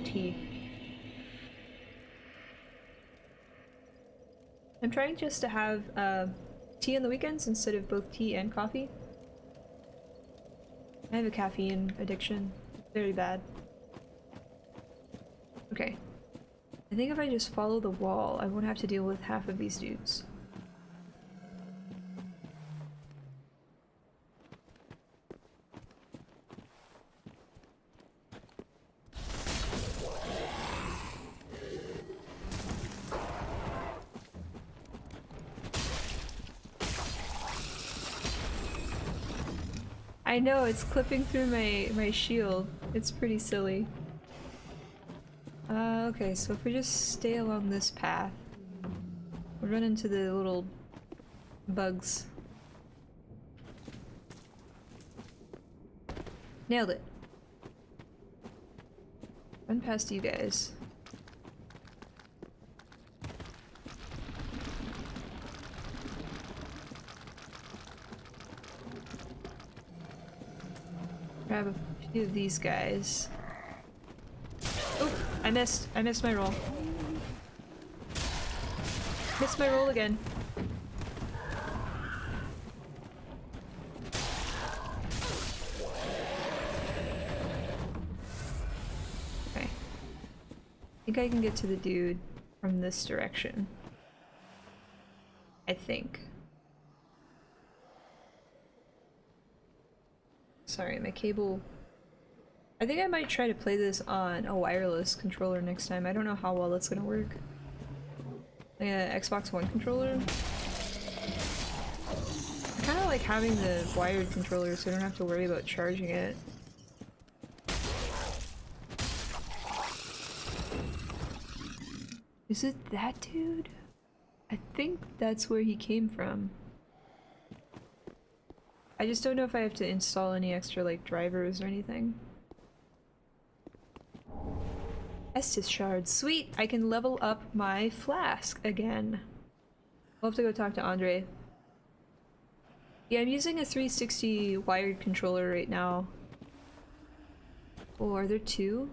tea. I'm trying just to have tea on the weekends instead of both tea and coffee. I have a caffeine addiction. Very bad. Okay. I think if I just follow the wall, I won't have to deal with half of these dudes. I know, it's clipping through my shield. It's pretty silly. Okay, so if we just stay along this path, we'll run into the little bugs. Nailed it. Run past you guys. Grab a few of these guys. Oh, I missed. I missed my roll. Missed my roll again. Okay. I think I can get to the dude from this direction. I think. Sorry, my cable... I think I might try to play this on a wireless controller next time. I don't know how well that's gonna work. Like an Xbox One controller? I kinda like having the wired controller so I don't have to worry about charging it. Is it that dude? I think that's where he came from. I just don't know if I have to install any extra like drivers or anything. Estus shards. Sweet! I can level up my flask again. We'll have to go talk to Andre. Yeah, I'm using a 360 wired controller right now. Oh, are there two?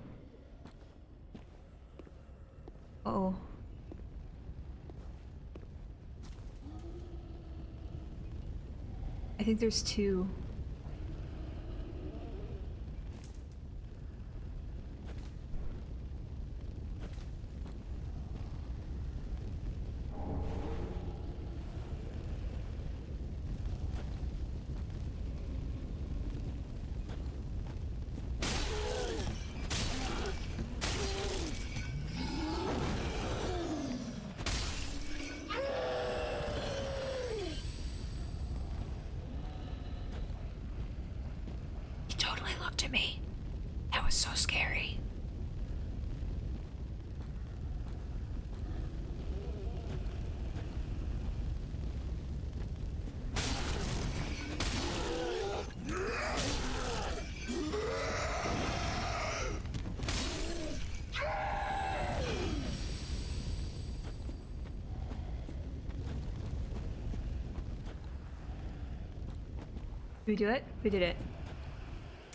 Uh-oh. I think there's two. Did we do it? We did it.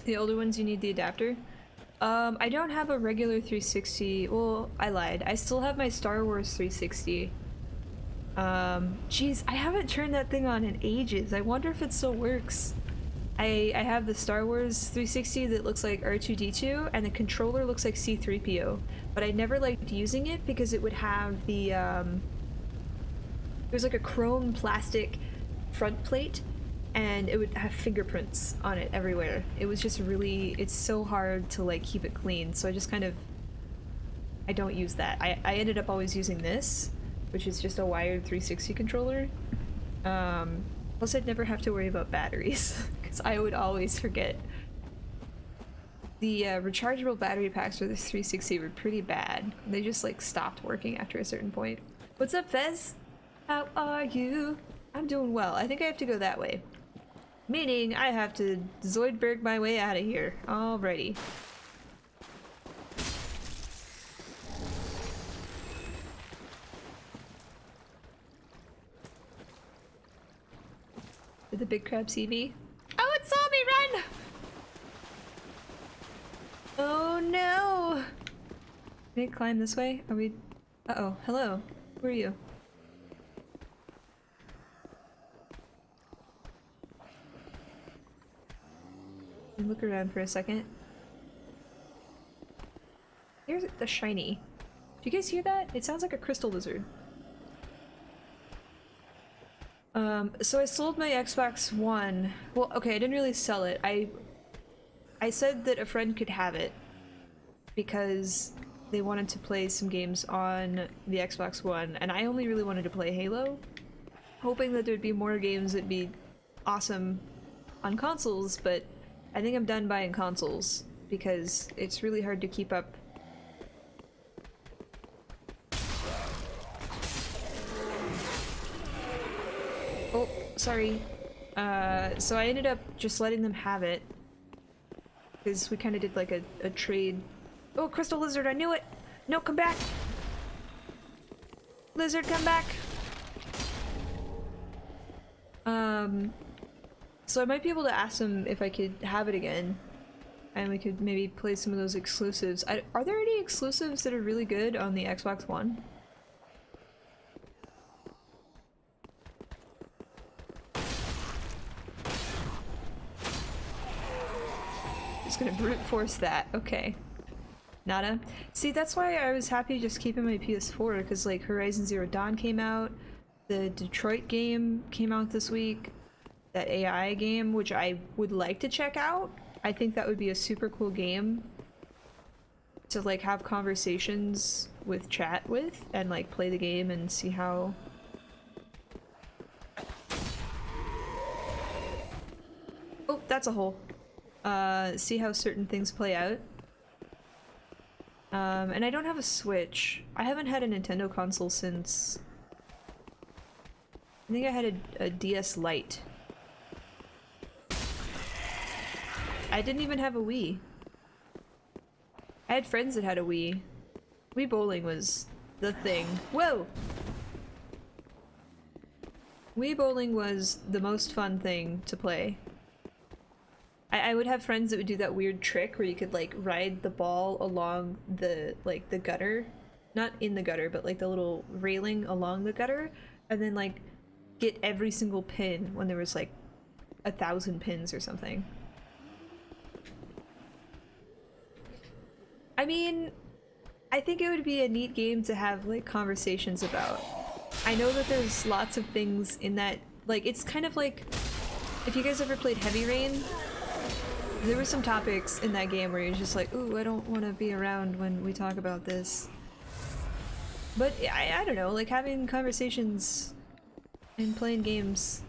The older ones, you need the adapter. I don't have a regular 360. Well, I lied. I still have my Star Wars 360. Geez, I haven't turned that thing on in ages. I wonder if it still works. I have the Star Wars 360 that looks like R2-D2, and the controller looks like C-3PO. But I never liked using it because it would have the, there's like a chrome plastic front plate, and it would have fingerprints on it everywhere. It was just really, it's so hard to like keep it clean, so I just kind of, I don't use that. I ended up always using this, which is just a wired 360 controller. Plus I'd never have to worry about batteries, because I would always forget. The rechargeable battery packs for the 360 were pretty bad. They just like stopped working after a certain point. What's up, Fez? How are you? I'm doing well. I think I have to go that way. Meaning, I have to Zoidberg my way out of here. Alrighty. Did the big crab see me? Oh, it saw me! Run! Oh no! Can we climb this way? Are we... Uh-oh, hello. Who are you? Look around for a second. Here's the shiny. Do you guys hear that? It sounds like a crystal lizard. So I sold my Xbox One. Well, okay, I didn't really sell it. I said that a friend could have it because they wanted to play some games on the Xbox One, and I only really wanted to play Halo, hoping that there'd be more games that'd be awesome on consoles, but I think I'm done buying consoles because it's really hard to keep up. Oh, sorry. So I ended up just letting them have it because we kind of did like a trade. Oh, crystal lizard, I knew it! No, come back! Lizard, come back! So I might be able to ask them if I could have it again. And we could maybe play some of those exclusives. Are there any exclusives that are really good on the Xbox One? Just gonna brute force that, okay. Nada? See, that's why I was happy just keeping my PS4, because like Horizon Zero Dawn came out, the Detroit game came out this week, that AI game, which I would like to check out. I think that would be a super cool game to like have conversations with chat with, and like play the game and see how... Oh, that's a hole. See how certain things play out. And I don't have a Switch. I haven't had a Nintendo console since... I think I had a DS Lite. I didn't even have a Wii. I had friends that had a Wii. Wii bowling was the thing. Whoa! Wii bowling was the most fun thing to play. I would have friends that would do that weird trick where you could like ride the ball along the like the gutter, not in the gutter, but like the little railing along the gutter, and then like get every single pin when there was like 1,000 pins or something. I mean, I think it would be a neat game to have like conversations about. I know that there's lots of things in that, like it's kind of like if you guys ever played Heavy Rain. There were some topics in that game where you're just like, ooh, I don't want to be around when we talk about this. But I don't know, like having conversations and playing games.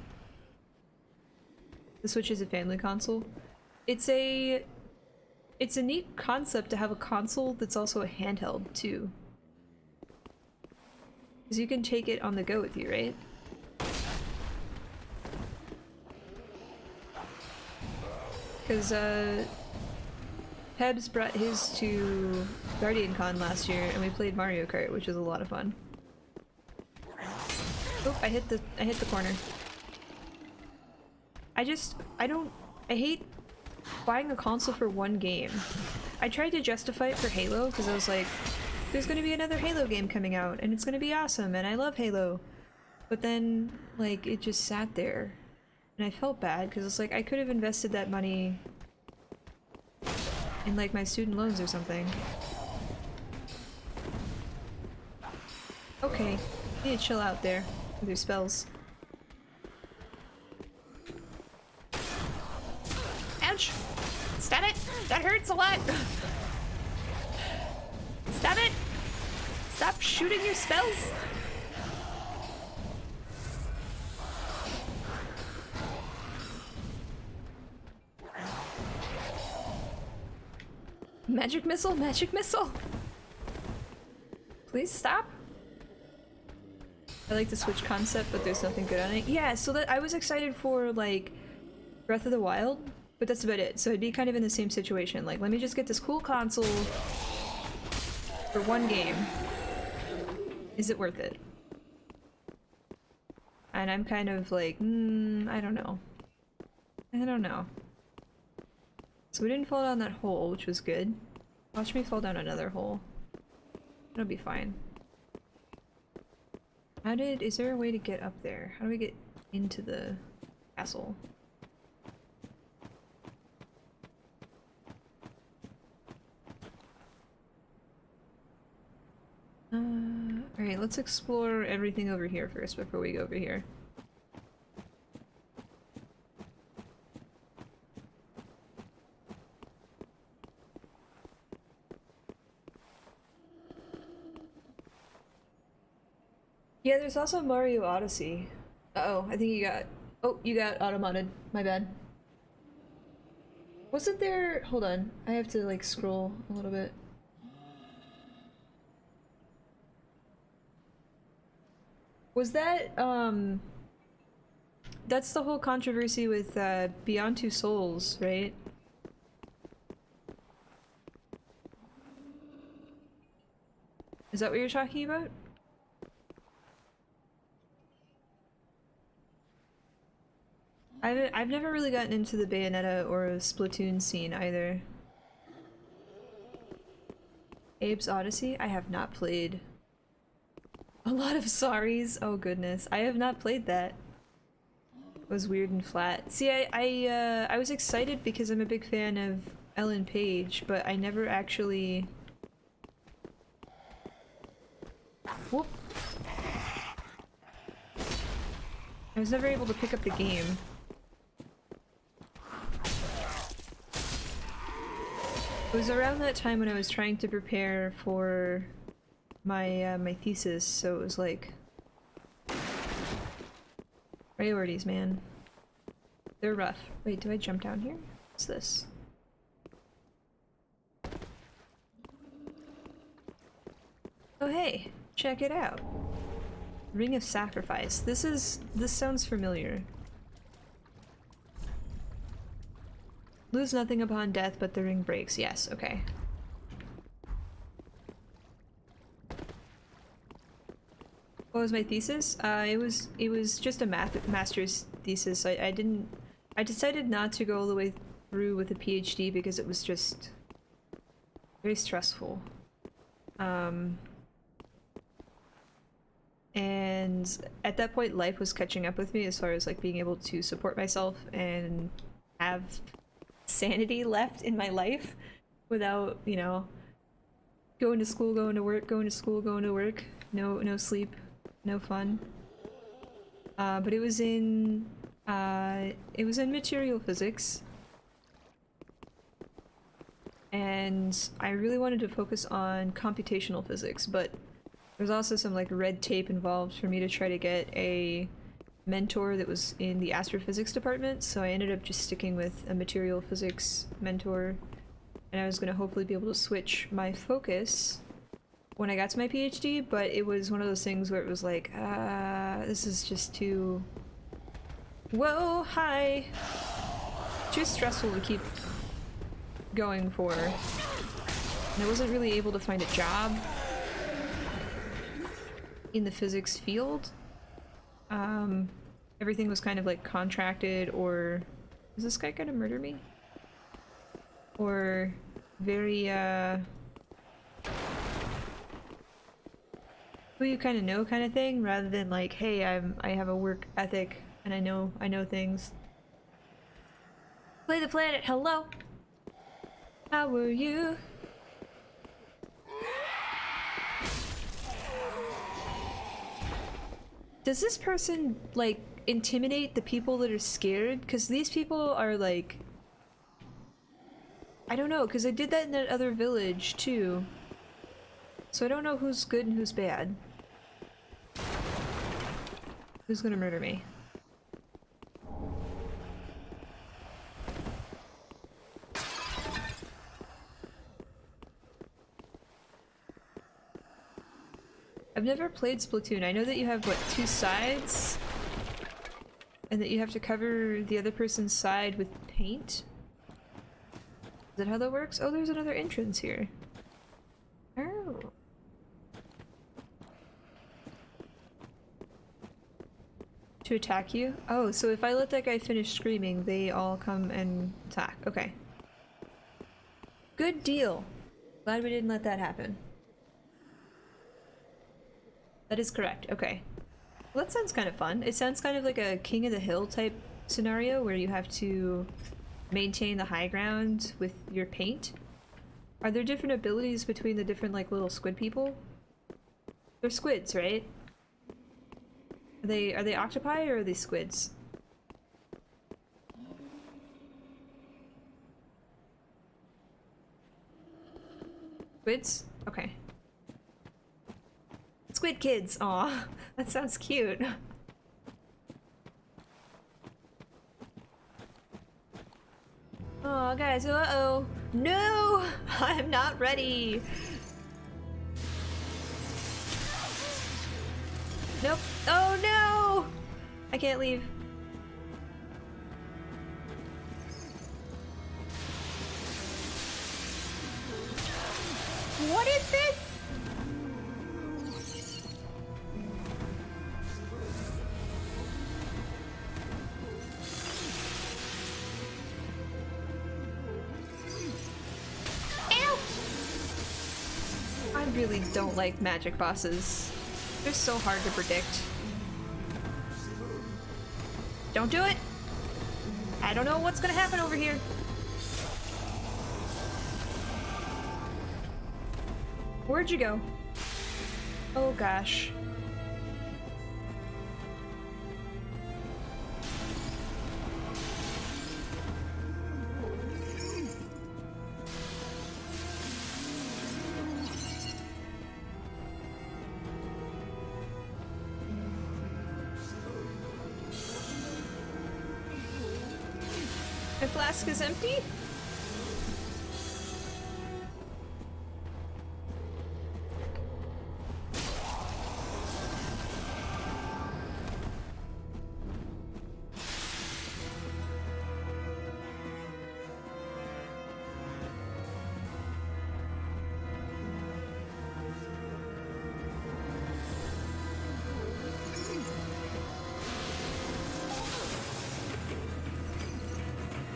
The Switch is a family console. It's a neat concept to have a console that's also a handheld too. Because you can take it on the go with you, right? Because, Pebs brought his to Guardian Con last year, and we played Mario Kart, which was a lot of fun. Oh, I hit the corner. I hate buying a console for one game. I tried to justify it for Halo, because I was like, there's gonna be another Halo game coming out, and it's gonna be awesome, and I love Halo. But then, like, it just sat there. And I felt bad because it's like I could have invested that money in like my student loans or something. Okay, you need to chill out there with your spells. Ouch! Stop it! That hurts a lot! Stop it! Stop shooting your spells! Magic missile, magic missile! Please stop. I like the Switch concept, but there's nothing good on it. Yeah, so that I was excited for like Breath of the Wild, but that's about it. So I'd be kind of in the same situation. Like, let me just get this cool console for one game. Is it worth it? And I'm kind of like, I don't know. I don't know. So we didn't fall down that hole, which was good. Watch me fall down another hole. It'll be fine. Is there a way to get up there? How do we get into the castle? Alright, let's explore everything over here first before we go over here. Yeah, there's also Mario Odyssey. Uh-oh, I think you got... Oh, you got automated. My bad. Wasn't there... Hold on. I have to, like, scroll a little bit. Was that, that's the whole controversy with, Beyond Two Souls, right? Is that what you're talking about? I've never really gotten into the Bayonetta or Splatoon scene either. Abe's Odyssey? I have not played. A lot of sorries. Oh goodness, I have not played that. It was weird and flat. See, I was excited because I'm a big fan of Ellen Page, but I never actually... Whoop. I was never able to pick up the game. It was around that time when I was trying to prepare for my my thesis, so it was like priorities, man. They're rough. Wait, do I jump down here? What's this? Oh hey, check it out. Ring of Sacrifice. This sounds familiar. Lose nothing upon death, but the ring breaks. Yes, okay. What was my thesis? It was just a master's thesis. I decided not to go all the way through with a PhD because it was just very stressful. And at that point, life was catching up with me as far as like being able to support myself and have sanity left in my life without, you know, going to school, going to work, going to school, going to work, no sleep, no fun. But it was in material physics, and I really wanted to focus on computational physics, but there's also some like red tape involved for me to try to get a mentor that was in the astrophysics department, so I ended up just sticking with a material physics mentor, and I was going to hopefully be able to switch my focus when I got to my PhD, but it was one of those things where it was like, this is just too... Whoa, hi! Too stressful to keep going for. And I wasn't really able to find a job in the physics field. Everything was kind of like contracted, or is this guy gonna murder me? Or very who you kind of know kind of thing, rather than like, hey, I have a work ethic and I know things. Play the planet, hello. How are you? Does this person like intimidate the people that are scared? Because these people are like, I don't know, because I did that in that other village too, so I don't know who's good and who's bad. Who's gonna murder me? I've never played Splatoon. I know that you have, what, 2 sides? And that you have to cover the other person's side with paint? Is that how that works? Oh, there's another entrance here. Oh. To attack you? Oh, so if I let that guy finish screaming, they all come and attack. Okay. Good deal. Glad we didn't let that happen. That is correct. Okay. Well, that sounds kind of fun. It sounds kind of like a King of the Hill type scenario where you have to maintain the high ground with your paint. Are there different abilities between the different like little squid people? They're squids, right? Are they octopi or are they squids? Squids? Okay. Squid kids! Aw, that sounds cute. Oh, guys, uh-oh. No! I'm not ready! Nope. Oh no! I can't leave. What is this? Ow! I really don't like magic bosses. They're so hard to predict. Don't do it! I don't know what's gonna happen over here. Where'd you go? Oh gosh. My flask is empty?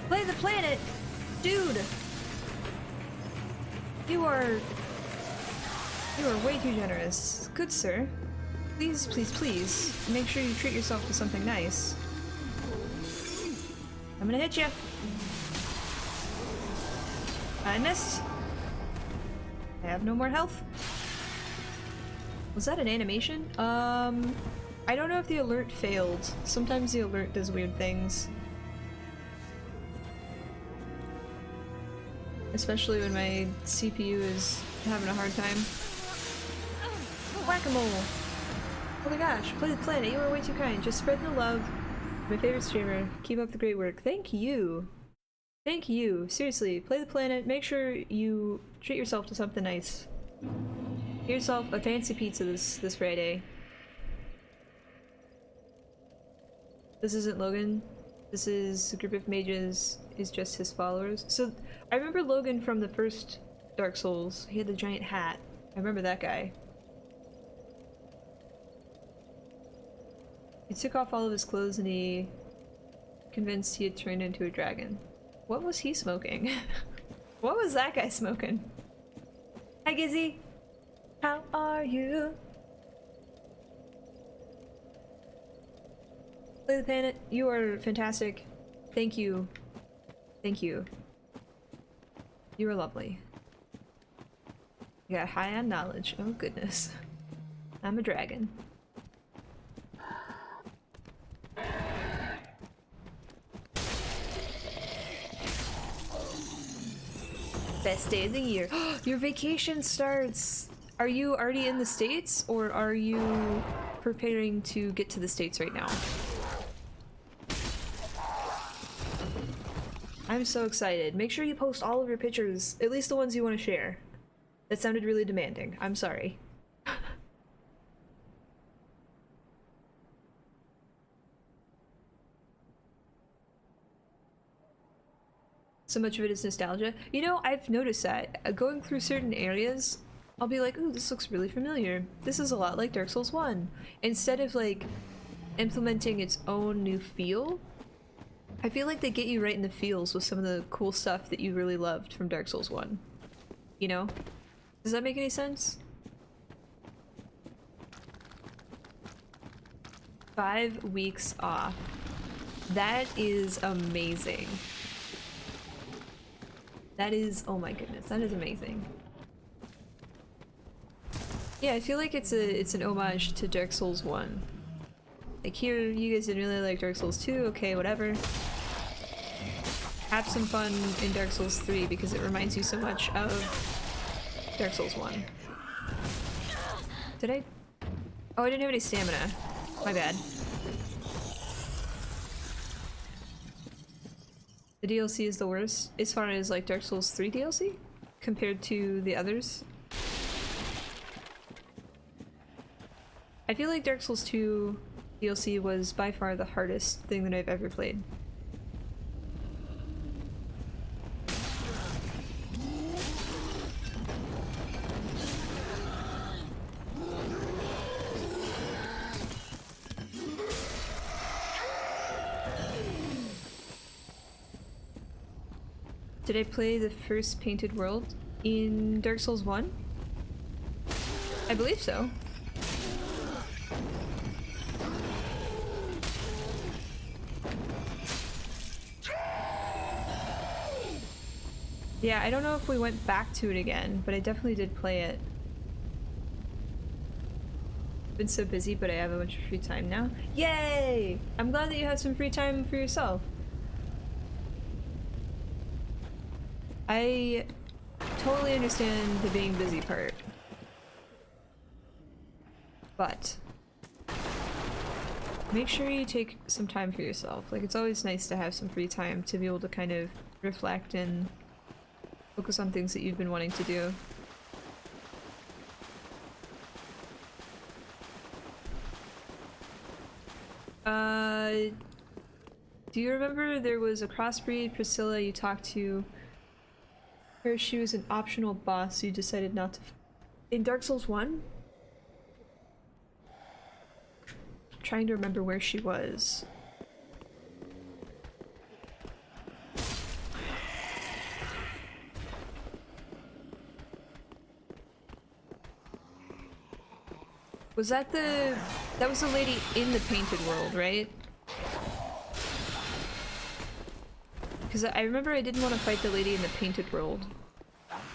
Play the planet! Dude! You are way too generous. Good sir. Please, please, please, make sure you treat yourself to something nice. I'm gonna hit you. I missed. I have no more health. Was that an animation? I don't know if the alert failed. Sometimes the alert does weird things. Especially when my CPU is having a hard time. Whack-a-mole! Oh my gosh, play the planet, you are way too kind. Just spreading the love. My favorite streamer. Keep up the great work. Thank you! Thank you. Seriously, play the planet, make sure you treat yourself to something nice. Get yourself a fancy pizza this Friday. This isn't Logan. This is a group of mages, is just his followers. So, I remember Logan from the first Dark Souls. He had the giant hat. I remember that guy. He took off all of his clothes and he convinced he had turned into a dragon. What was he smoking? What was that guy smoking? Hi Gizzy! How are you? Play the planet, you are fantastic. Thank you. Thank you. You are lovely. You got high on knowledge. Oh goodness. I'm a dragon. Best day of the year. Your vacation starts! Are you already in the States, or are you preparing to get to the States right now? I'm so excited. Make sure you post all of your pictures, at least the ones you want to share. That sounded really demanding. I'm sorry. So much of it is nostalgia. You know, I've noticed that. Going through certain areas, I'll be like, ooh, this looks really familiar. This is a lot like Dark Souls 1. Instead of, like, implementing its own new feel, I feel like they get you right in the feels with some of the cool stuff that you really loved from Dark Souls 1. You know? Does that make any sense? 5 weeks off. That is amazing. That is, oh my goodness, that is amazing. Yeah, I feel like it's an homage to Dark Souls 1. Like here, you guys didn't really like Dark Souls 2, okay, whatever. Have some fun in Dark Souls 3 because it reminds you so much of Dark Souls 1. Did I? Oh, I didn't have any stamina. My bad. The DLC is the worst as far as like Dark Souls 3 DLC compared to the others. I feel like Dark Souls 2 DLC was by far the hardest thing that I've ever played. Did I play the first painted world in Dark Souls 1? I believe so. Yeah, I don't know if we went back to it again, but I definitely did play it. Been so busy, but I have a bunch of free time now. Yay! I'm glad that you have some free time for yourself. I totally understand the being busy part. But make sure you take some time for yourself. Like, it's always nice to have some free time to be able to kind of reflect and focus on things that you've been wanting to do. Do you remember there was a crossbreed Priscilla you talked to? Her, she was an optional boss you decided not to in Dark Souls 1? I'm trying to remember where she was. Was that the... that was the lady in the painted world, right? Because I remember I didn't want to fight the lady in the painted world,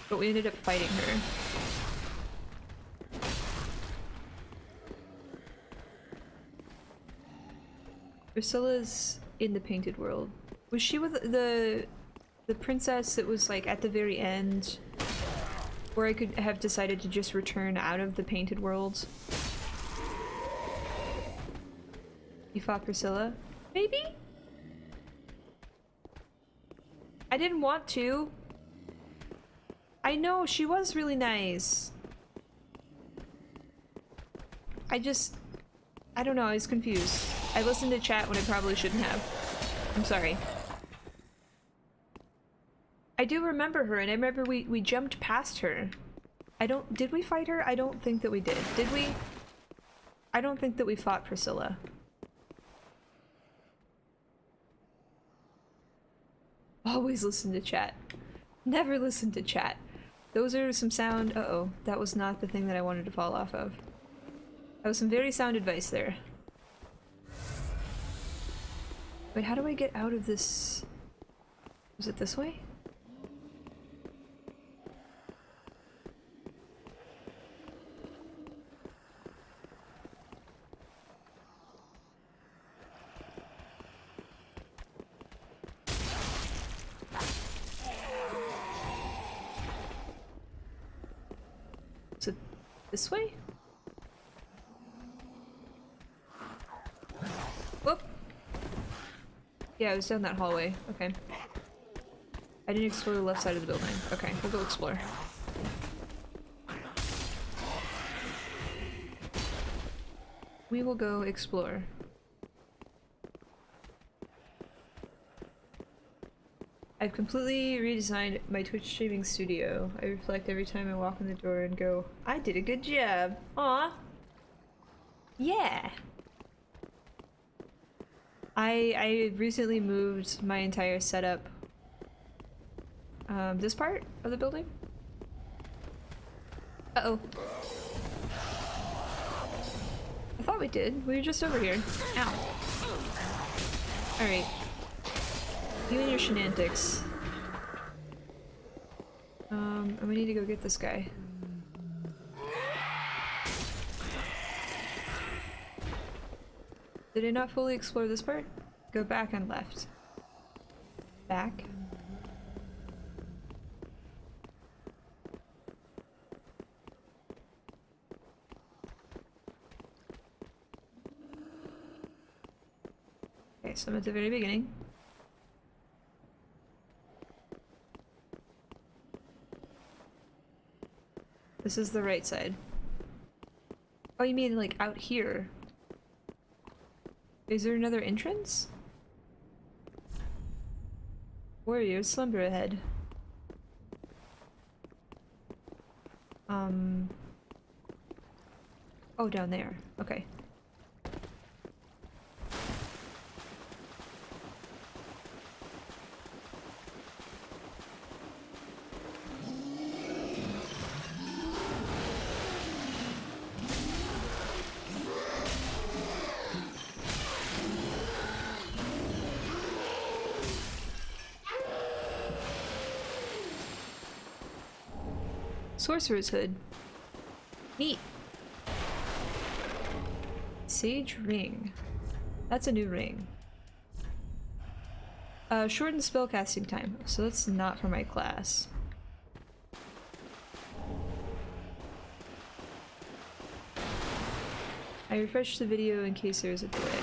but we ended up fighting her. Priscilla's in the painted world. Was she with the princess that was like at the very end, where I could have decided to just return out of the painted world? You fought Priscilla? Maybe? I didn't want to. I know, she was really nice. I don't know, I was confused. I listened to chat when I probably shouldn't have. I'm sorry. I do remember her, and I remember we jumped past her. Did we fight her? I don't think that we did. Did we? I don't think that we fought Priscilla. Always listen to chat. Never listen to chat. Those are some sound— uh-oh, that was not the thing that I wanted to fall off of. That was some very sound advice there. Wait, how do I get out of this? Was it this way? Is it this way? Whoop! Yeah, it was down that hallway. Okay. I didn't explore the left side of the building. Okay, we'll go explore. We will go explore. I've completely redesigned my Twitch streaming studio. I reflect every time I walk in the door and go, I did a good job. Aw. Yeah. I recently moved my entire setup. This part of the building? Uh-oh. I thought we did. We were just over here. Ow. Alright. You and your shenantics. And we need to go get this guy. Did I not fully explore this part? Go back and left. Back. Okay, so I'm at the very beginning. This is the right side. Oh, you mean like out here? Is there another entrance? Warrior, slumber ahead. Oh, down there. Okay. Sorcerer's Hood. Neat. Sage Ring. That's a new ring. Shortened spellcasting time, so that's not for my class. I refreshed the video in case there was a delay.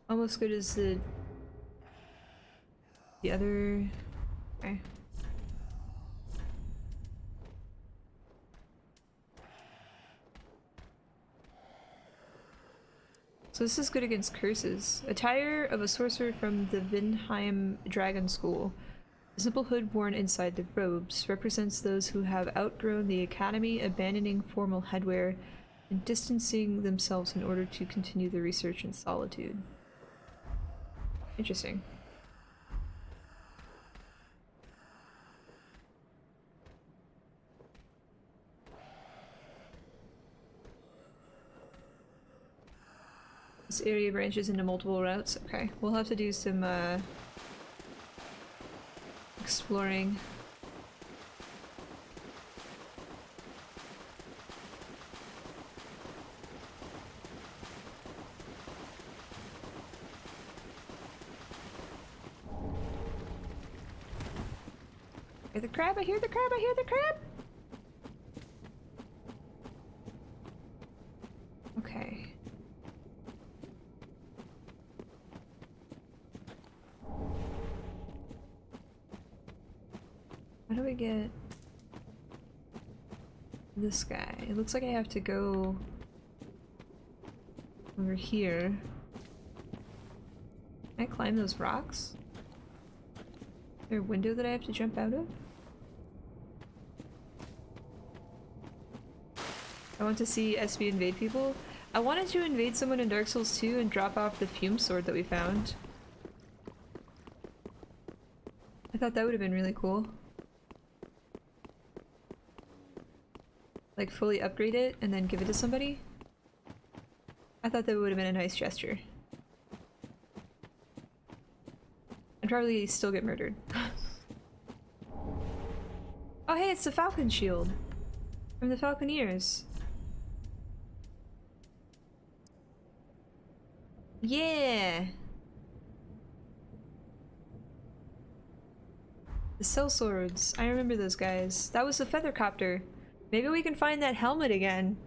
Almost good as the other... Okay. So this is good against curses. Attire of a sorcerer from the Vinheim Dragon School. The simple hood worn inside the robes represents those who have outgrown the academy, abandoning formal headwear, and distancing themselves in order to continue the research in solitude. Interesting. This area branches into multiple routes. Okay, we'll have to do some exploring. I hear the crab, I hear the crab, I hear the crab! Okay. How do we get this guy? It looks like I have to go over here. Can I climb those rocks? Is there a window that I have to jump out of? I want to see SB invade people. I wanted to invade someone in Dark Souls 2 and drop off the fume sword that we found. I thought that would have been really cool. Like fully upgrade it and then give it to somebody. I thought that would have been a nice gesture. I'd probably still get murdered. Oh hey, it's the Falcon Shield! From the Falconeers. Yeah! The sellswords. I remember those guys. That was the Feathercopter. Maybe we can find that helmet again.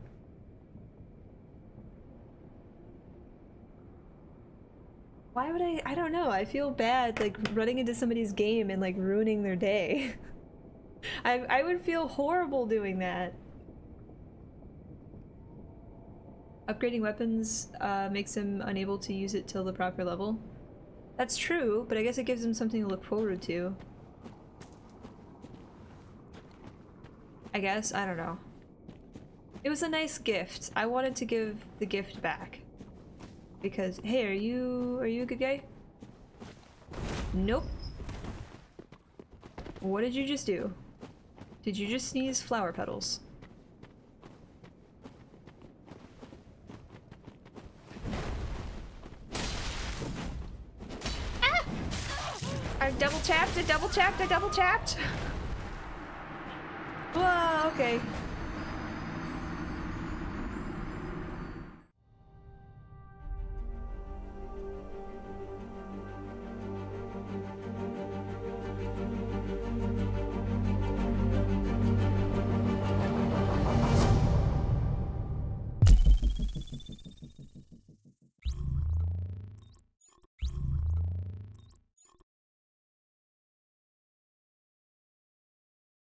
Why would I don't know. I feel bad like running into somebody's game and like ruining their day. I would feel horrible doing that. Upgrading weapons makes him unable to use it till the proper level. That's true, but I guess it gives him something to look forward to. I guess? I don't know. It was a nice gift. I wanted to give the gift back. Because, hey, are you a good guy? Nope. What did you just do? Did you just sneeze flower petals? tapped. I double tapped. Whoa, okay.